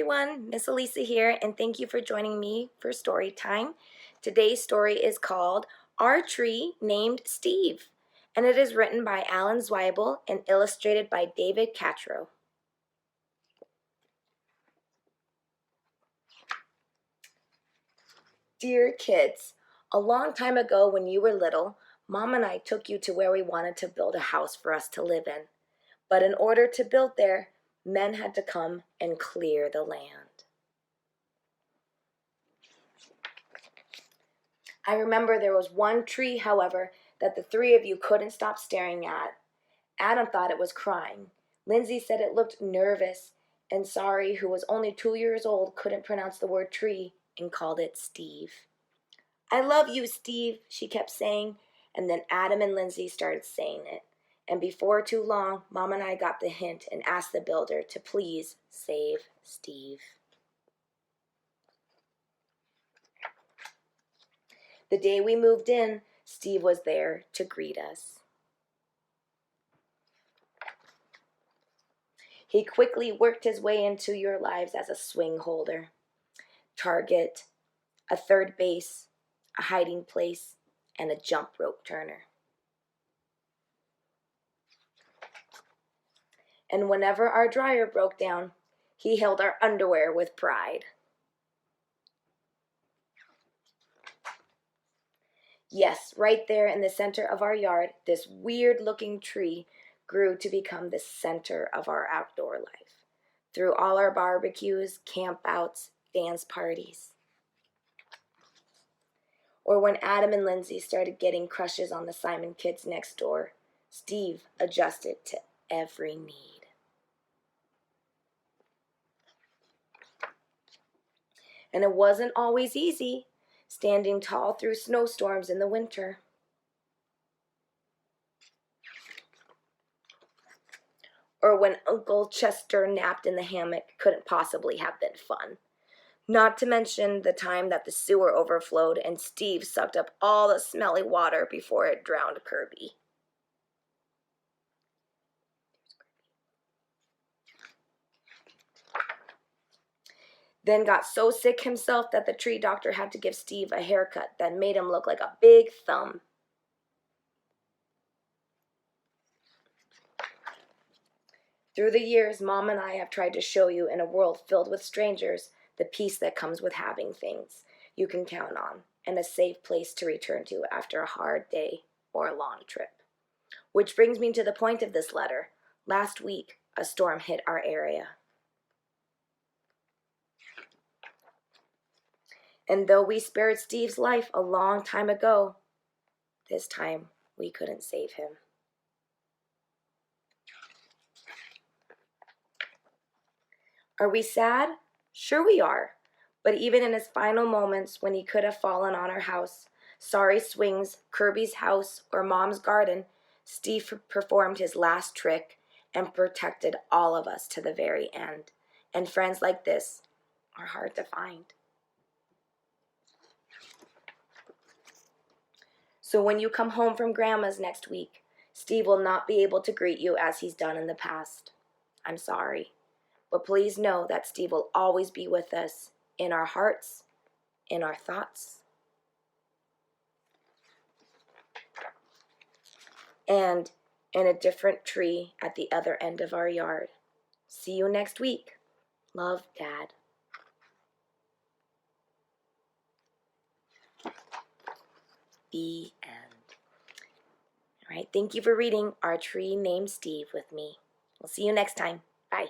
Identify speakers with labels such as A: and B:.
A: everyone, Miss Alisa here, and thank you for joining me for story time. Today's story is called Our Tree Named Steve, and it is written by Alan Zweibel and illustrated by David Catro. Dear kids, a long time ago when you were little, Mom and I took you to where we wanted to build a house for us to live in. But in order to build there, men had to come and clear the land. I remember there was one tree, however, that the three of you couldn't stop staring at. Adam thought it was crying. Lindsay said it looked nervous, and Sari, who was only 2 years old, couldn't pronounce the word tree and called it Steve. I love you, Steve, she kept saying, and then Adam and Lindsay started saying it. And before too long, Mom and I got the hint and asked the builder to please save Steve. The day we moved in, Steve was there to greet us. He quickly worked his way into your lives as a swing holder, target, a third base, a hiding place, and a jump rope turner. And whenever our dryer broke down, he held our underwear with pride. Yes, right there in the center of our yard, this weird-looking tree grew to become the center of our outdoor life. Through all our barbecues, campouts, dance parties. Or when Adam and Lindsay started getting crushes on the Simon kids next door, Steve adjusted to every need. And it wasn't always easy, standing tall through snowstorms in the winter. Or when Uncle Chester napped in the hammock couldn't possibly have been fun. Not to mention the time that the sewer overflowed and Steve sucked up all the smelly water before it drowned Kirby. Then got so sick himself that the tree doctor had to give Steve a haircut that made him look like a big thumb. Through the years, Mom and I have tried to show you in a world filled with strangers the peace that comes with having things you can count on and a safe place to return to after a hard day or a long trip. Which brings me to the point of this letter. Last week, a storm hit our area. And though we spared Steve's life a long time ago, this time we couldn't save him. Are we sad? Sure we are. But even in his final moments when he could have fallen on our house, Sorry Swings, Kirby's house, or Mom's garden, Steve performed his last trick and protected all of us to the very end. And friends like this are hard to find. So when you come home from Grandma's next week, Steve will not be able to greet you as he's done in the past. I'm sorry. But please know that Steve will always be with us in our hearts, in our thoughts, and in a different tree at the other end of our yard. See you next week. Love, Dad. The end. All right, thank you for reading Our Tree Named Steve with me. We'll see you next time. Bye.